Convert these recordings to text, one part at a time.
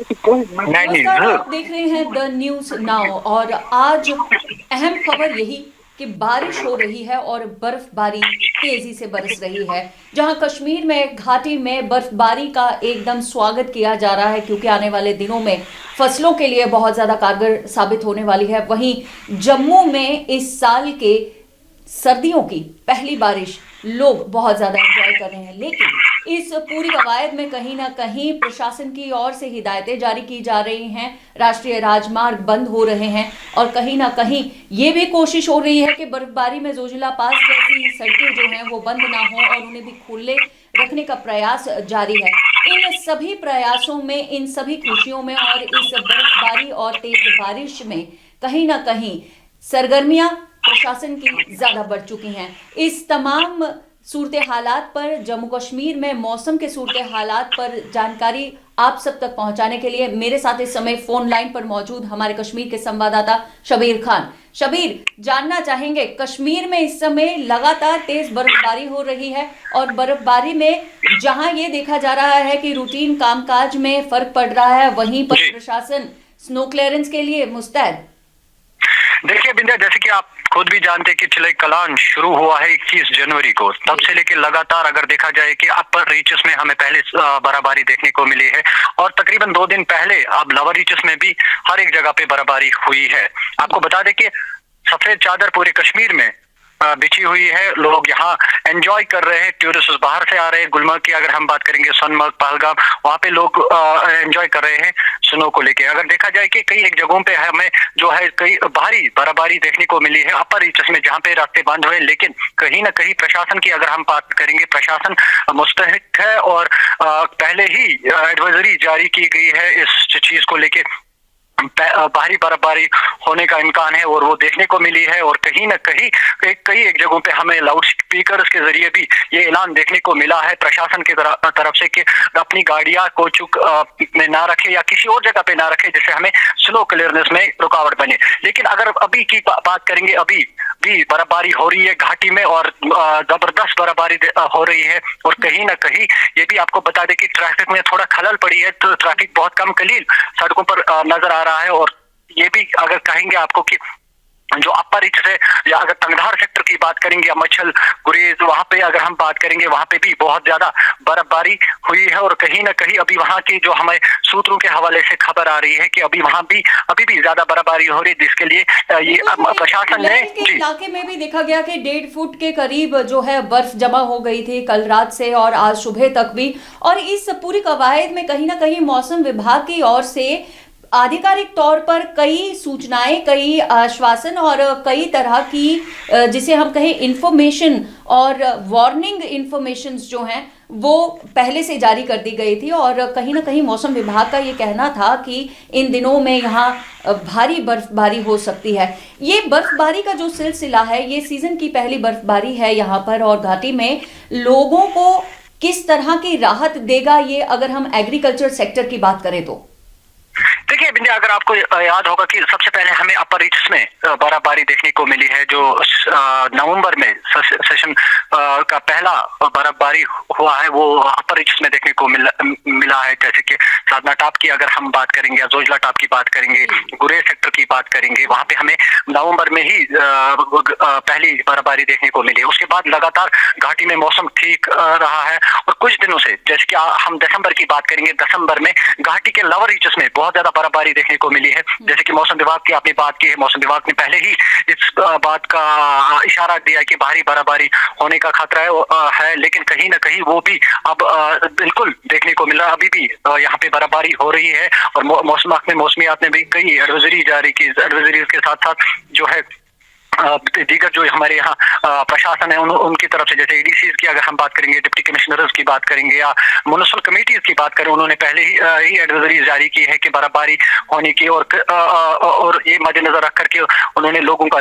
नमस्कार, आप देख रहे हैं द न्यूज नाउ और आज अहम खबर यही कि बारिश हो रही है और बर्फबारी तेजी से बरस रही है। जहां कश्मीर में घाटी में बर्फबारी का एकदम स्वागत किया जा रहा है क्योंकि आने वाले दिनों में फसलों के लिए बहुत ज्यादा कारगर साबित होने वाली है। वहीं जम्मू में इस साल के सर्दियों की पहली बारिश लोग बहुत ज्यादा एंजॉय कर रहे हैं, लेकिन इस पूरी कवायद में कहीं ना कहीं प्रशासन की ओर से हिदायतें जारी की जा रही हैं, राष्ट्रीय राजमार्ग बंद हो रहे हैं और कहीं ना कहीं ये भी कोशिश हो रही है कि बर्फबारी में जोजिला पास जैसी सड़कें जो हैं वो बंद ना हो और उन्हें भी खुले रखने का प्रयास जारी है। इन सभी प्रयासों में, इन सभी खुशियों में और इस बर्फबारी और तेज बारिश में कहीं ना कहीं सरगर्मियां प्रशासन की ज्यादा बढ़ चुकी हैं। इस तमाम सूरत हालात पर, जम्मू कश्मीर में मौसम के सूरत हालात पर जानकारी आप सब तक पहुंचाने के लिए मेरे साथ इस समय फोन लाइन पर मौजूद हमारे कश्मीर के संवाददाता शबीर खान। शबीर, जानना चाहेंगे, कश्मीर में इस समय लगातार तेज बर्फबारी हो रही है और बर्फबारी में जहां ये देखा जा रहा है कि रूटीन कामकाज में फर्क पड़ रहा है, वहीं पर प्रशासन स्नो क्लियरेंस के लिए मुस्तैद। देखिए बिंद्या, जैसे कि आप खुद भी जानते हैं कि चिलई कलान शुरू हुआ है 21 जनवरी को, तब से लेकर लगातार अगर देखा जाए कि अपर रीचेस में हमें पहले बर्फबारी देखने को मिली है और तकरीबन 2 दिन पहले अब लोअर रीचेस में भी हर एक जगह पे बर्फबारी हुई है। आपको बता दें कि सफेद चादर पूरे कश्मीर में बिछी हुई है। लोग यहाँ एंजॉय कर रहे हैं, टूरिस्ट बाहर से आ रहे हैं। गुलमर्ग की अगर हम बात करेंगे, सोनमर्ग, पहलगाम, वहाँ पे लोग एंजॉय कर रहे हैं स्नो को लेके। अगर देखा जाए कि कई एक जगहों पे हमें जो है कई भारी बर्फबारी देखने को मिली है अपर रीचेस में, जहाँ पे रास्ते बंद हुए, लेकिन कहीं ना कहीं प्रशासन की अगर हम बात करेंगे, प्रशासन मुस्तैद है और पहले ही एडवाइजरी जारी की गई है इस चीज को लेके। भारी बर्फबारी होने का इम्कान है और वो देखने को मिली है और कहीं ना कहीं कई एक जगहों पे हमें लाउड स्पीकर के जरिए भी ये ऐलान देखने को मिला है प्रशासन की तरफ से कि अपनी गाड़ियां कोचुक में ना रखे या किसी और जगह पे ना रखे जिससे हमें स्नो क्लियरनेस में रुकावट बने। लेकिन अगर अभी की बात करेंगे, अभी भी बर्फबारी हो रही है घाटी में और जबरदस्त बर्फबारी हो रही है और कहीं ना कहीं ये भी आपको बता दें कि ट्रैफिक में थोड़ा खलल पड़ी है, तो ट्रैफिक बहुत कम कलील सड़कों पर नजर आ रहा है। और ये भी अगर कहेंगे आपको कि जो अपर रीच है या अगर तंगधार सेक्टर की बात करेंगे या मच्छल गुरेज, वहां पे अगर हम बात करेंगे, वहां पे भी बहुत ज्यादा बर्फबारी हुई है और कहीं ना कहीं अभी वहां की जो हमें सूत्रों के हवाले से खबर आ रही है कि अभी वहां भी अभी भी ज्यादा बर्फबारी हो रही है, जिसके लिए ये प्रशासन ने इलाके में भी देखा गया कि 1.5 फुट के करीब जो है बर्फ जमा हो गई थी कल रात से और आज सुबह तक भी। और इस पूरी कवायद में कहीं ना कहीं मौसम विभाग की ओर से आधिकारिक तौर पर कई सूचनाएं, कई आश्वासन और कई तरह की जिसे हम कहें इंफॉर्मेशन और वार्निंग इंफॉर्मेशन जो हैं वो पहले से जारी कर दी गई थी। और कहीं ना कहीं मौसम विभाग का ये कहना था कि इन दिनों में यहाँ भारी बर्फबारी हो सकती है। ये बर्फबारी का जो सिलसिला है, ये सीजन की पहली बर्फबारी है यहाँ पर और घाटी में लोगों को किस तरह की राहत देगा, ये अगर हम एग्रीकल्चर सेक्टर की बात करें तो। देखिए बिंदिया, अगर आपको याद होगा कि सबसे पहले हमें अपर रीच में बर्फबारी देखने को मिली है, जो नवंबर में सेशन का पहला बर्फबारी हुआ है वो अपर रीच में देखने को मिला है। जैसे कि साधना टॉप की अगर हम बात करेंगे या जोजिला टॉप की बात करेंगे, गुरेज सेक्टर की बात करेंगे, वहां पे हमें नवंबर में ही पहली बर्फबारी देखने को मिली। उसके बाद लगातार घाटी में मौसम ठीक रहा है और कुछ दिनों से, जैसे कि हम दिसंबर की बात करेंगे, दिसंबर में घाटी के लोअर रीचेस में बहुत ज्यादा बर्फबारी देखने को मिली है। जैसे कि मौसम विभाग की आपने बात की है, मौसम विभाग ने पहले ही इस बात का इशारा दिया कि भारी बर्फबारी होने का खतरा है, लेकिन कहीं ना कहीं वो भी अब बिल्कुल देखने को मिल रहा है। अभी भी यहाँ पे बर्फबारी हो रही है और मौसमियात ने भी कई एडवाइजरी जारी की। एडवाइजरी के साथ साथ जो है दीगर जो हमारे यहाँ प्रशासन है उनकी तरफ से, जैसे एडीसी की अगर हम बात करेंगे, डिप्टी कमिश्नर्स की बात करेंगे या म्युनिसिपल कमेटीज की बात करें, उन्होंने पहले ही एडवाइजरी जारी की है कि बर्फबारी होने की और ये मद्देनजर रख करके उन्होंने लोगों का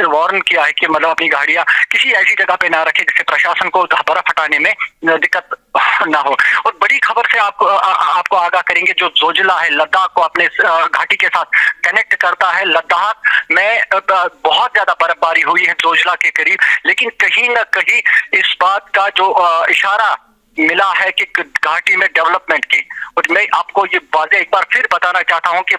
वार्न किया है कि मतलब अपनी गाड़ियां किसी ऐसी जगह पे ना रखें जिससे प्रशासन को बर्फ हटाने में दिक्कत ना हो। और बड़ी खबर से आपको आगाह करेंगे, जो जोजिला है लद्दाख को अपने घाटी के साथ कनेक्ट करता है। लद्दाख में बहुत ज्यादा बर्फबारी हुई है जोजिला के करीब, लेकिन कहीं ना कहीं इस बात का जो इशारा मिला है कि घाटी में डेवलपमेंट की। और मैं आपको ये वाज़ेह एक बार फिर बताना चाहता हूं कि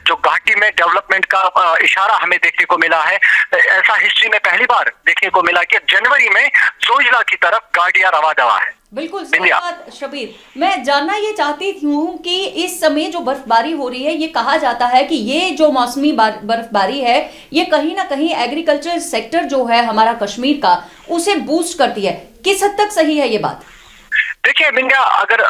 जो घाटी में डेवलपमेंट का इशारा हमें देखने को मिला है, ऐसा हिस्ट्री में पहली बार देखने को मिला कि जनवरी में जोजिला की तरफ गाड़ियां रवा दवा है। बिल्कुल सही बात शबीर। मैं जानना ये चाहती हूँ कि इस समय जो बर्फबारी हो रही है, ये कहा जाता है कि ये जो मौसमी बर्फबारी है, ये कहीं ना कहीं एग्रीकल्चर सेक्टर जो है हमारा कश्मीर का, उसे बूस्ट करती है। किस हद तक सही है ये बात? देखिए बिंदिया, अगर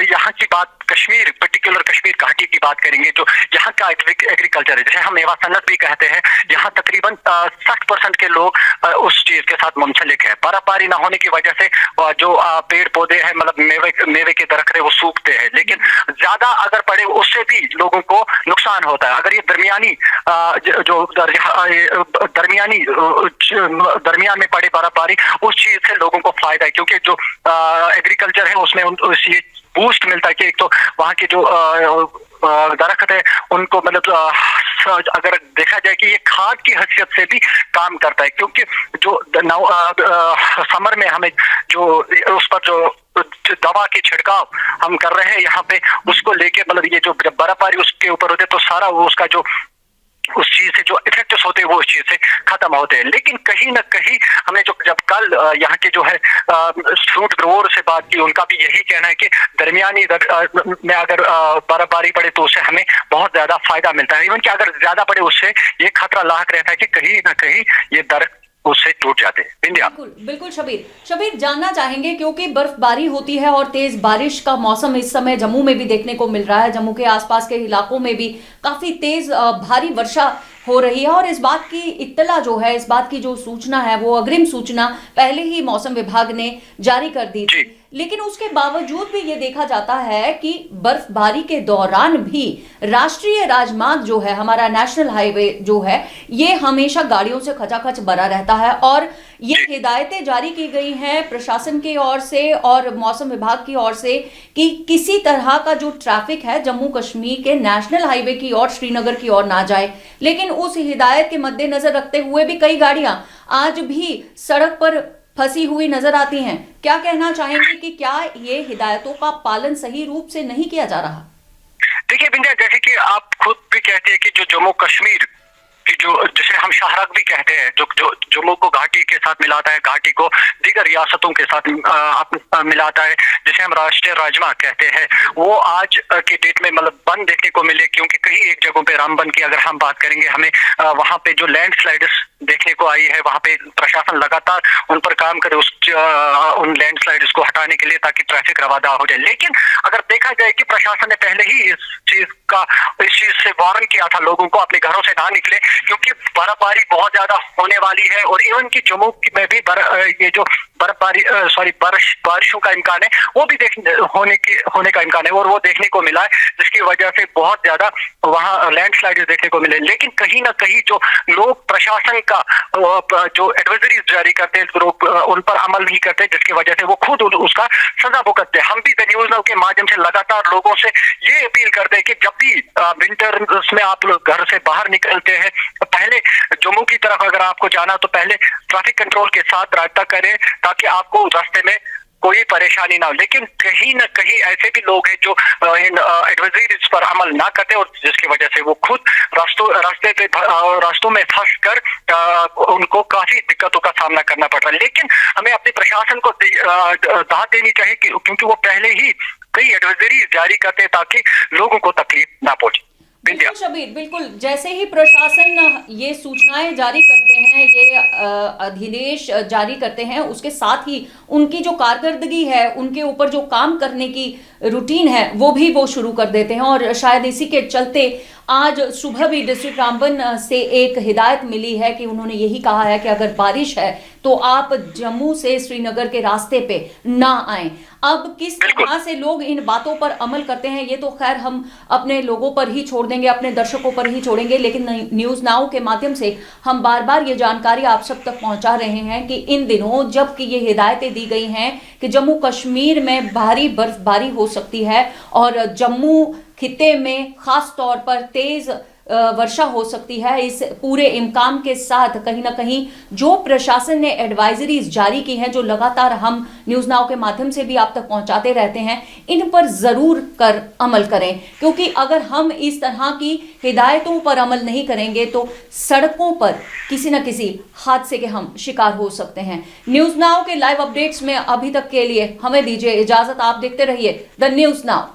यहाँ की बात कश्मीर, पर्टिकुलर कश्मीर घाटी की बात करेंगे, जो यहाँ का एग्रीकल्चर है, जिसे हम मेवा सन्नत भी कहते हैं, यहाँ तकरीबन 60% के लोग उस चीज के साथ मुंसलिक है। बर्फबारी ना होने की वजह से जो पेड़ पौधे हैं, मतलब मेवे के दरख्त वो सूखते हैं, लेकिन ज्यादा अगर पड़े उससे भी लोगों को नुकसान होता है। अगर ये दरमियान में पड़े बर्फबारी, उस चीज से लोगों को फायदा है, क्योंकि जो एग्रीकल्चर है उसमें ये बूस्ट मिलता है कि एक तो वहाँ के जो दरख्त है उनको, मतलब अगर देखा जाए कि ये खाद की हैसियत से भी काम करता है, क्योंकि जो समर में हमें जो उस पर जो दवा के छिड़काव हम कर रहे हैं यहाँ पे, उसको लेके मतलब ये जो बर्फबारी उसके ऊपर होते तो सारा वो उसका जो उस चीज से जो इफेक्ट्स होते हैं वो उस चीज से खत्म होते हैं। लेकिन कहीं ना कहीं हमने जब कल यहाँ के जो है फ्रूट ग्रोवर से बात की, उनका भी यही कहना है कि दरमियानी में अगर बर्फबारी पड़े तो उससे हमें बहुत ज्यादा फायदा मिलता है। इवन कि अगर ज्यादा पड़े उससे ये खतरा लाक रहता है कि कहीं ना कहीं ये दरख्त उससे टूट जाते हैं। बिल्कुल बिल्कुल शबीर जानना चाहेंगे, क्योंकि बर्फबारी होती है और तेज बारिश का मौसम इस समय जम्मू में भी देखने को मिल रहा है। जम्मू के आसपास के इलाकों में भी काफी तेज भारी वर्षा हो रही है, और इस बात की इत्तला जो है, इस बात की जो सूचना है, वो अग्रिम सूचना पहले ही मौसम विभाग ने जारी कर दी थी। लेकिन उसके बावजूद भी ये देखा जाता है कि बर्फबारी के दौरान भी राष्ट्रीय राजमार्ग जो है, हमारा नेशनल हाईवे जो है, ये हमेशा गाड़ियों से खचाखच भरा रहता है। और ये हिदायतें जारी की गई हैं प्रशासन की ओर से और मौसम विभाग की ओर से कि किसी तरह का जो ट्रैफिक है जम्मू कश्मीर के नेशनल हाईवे की ओर, श्रीनगर की ओर ना जाए। लेकिन उस हिदायत के मद्देनजर रखते हुए भी कई गाड़ियां आज भी सड़क पर फंसी हुई नजर आती हैं। क्या कहना चाहेंगे कि क्या ये हिदायतों का पालन सही रूप से नहीं किया जा रहा? देखिए बिंदिया, जैसे कि आप खुद भी कहते हैं कि जो जम्मू कश्मीर कि जो जिसे हम शाहराग भी कहते हैं, जो जम्मू को घाटी के साथ मिलाता है, घाटी को दीगर रियासतों के साथ मिलाता है, जिसे हम राष्ट्रीय राजमार्ग कहते हैं, वो आज के डेट में मतलब बंद देखने को मिले। क्योंकि कहीं एक जगहों पे रामबन की अगर हम बात करेंगे, हमें वहां पे जो लैंडस्लाइड्स देखने को आई है, वहां पे प्रशासन लगातार उन पर काम करे उन लैंडस्लाइड्स को हटाने के लिए, ताकि ट्रैफिक रवादा हो जाए। लेकिन अगर देखा जाए कि प्रशासन ने पहले ही इस चीज से वार्न किया था लोगों को अपने घरों से ना निकले, क्योंकि बर्फबारी बहुत ज्यादा होने वाली है। और इवन की जम्मू में भी ये जो बारिशों का इम्कान है, वो भी होने का इम्कान है, और वो देखने को मिला है, जिसकी वजह से बहुत ज्यादा वहाँ लैंडस्लाइड देखने को मिले। लेकिन कहीं ना कहीं जो लोग प्रशासन का जो एडवाइजरीज जारी करते हैं, लोग उन पर अमल नहीं करते, जिसकी वजह से वो खुद उसका सजा भुगतते हैं। हम भी द न्यूज़ नाउ के माध्यम से लगातार लोगों से ये अपील करते हैं कि जब भी विंटर्स में आप लोग घर से बाहर निकलते हैं, तो पहले जम्मू की तरफ अगर आपको जाना तो पहले ट्रैफिक कंट्रोल के साथ राब्ता करें, ताकि आपको रास्ते में कोई परेशानी ना हो। लेकिन कहीं ना कहीं ऐसे भी लोग हैं जो इन एडवाइजरीज पर अमल ना करते, और जिसकी वजह से वो खुद रास्तों में फंस कर उनको काफी दिक्कतों का सामना करना पड़ रहा है। लेकिन हमें अपने प्रशासन को दाद देनी चाहिए, क्योंकि वो पहले ही कई एडवाइजरी जारी करते हैं ताकि लोगों को तकलीफ ना पहुंचे। बिल्कुल शबीर, बिल्कुल जैसे ही प्रशासन ये सूचनाएं जारी करते हैं, ये अधिदेश जारी करते हैं, उसके साथ ही उनकी जो कारकर्दगी है, उनके ऊपर जो काम करने की रूटीन है, वो शुरू कर देते हैं। और शायद इसी के चलते आज सुबह भी डिस्ट्रिक्ट रामबन से एक हिदायत मिली है कि उन्होंने यही कहा है कि अगर बारिश है तो आप जम्मू से श्रीनगर के रास्ते पे ना आएं। अब किस तरह से लोग इन बातों पर अमल करते हैं, ये तो खैर हम अपने लोगों पर ही छोड़ देंगे, अपने दर्शकों पर ही छोड़ेंगे। लेकिन न्यूज़ नाउ के माध्यम से हम बार बार ये जानकारी आप सब तक पहुंचा रहे हैं कि इन दिनों जबकि ये हिदायतें दी गई हैं कि जम्मू कश्मीर में भारी बर्फबारी हो सकती है और जम्मू खित्ते में खास तौर पर तेज वर्षा हो सकती है। इस पूरे इम्कान के साथ कहीं ना कहीं जो प्रशासन ने एडवाइजरीज जारी की हैं, जो लगातार हम न्यूज़ नाउ के माध्यम से भी आप तक पहुंचाते रहते हैं, इन पर जरूर कर अमल करें, क्योंकि अगर हम इस तरह की हिदायतों पर अमल नहीं करेंगे तो सड़कों पर किसी न किसी हादसे के हम शिकार हो सकते हैं। न्यूज़ नाउ के लाइव अपडेट्स में अभी तक के लिए हमें दीजिए इजाजत। आप देखते रहिए द न्यूज़ नाउ।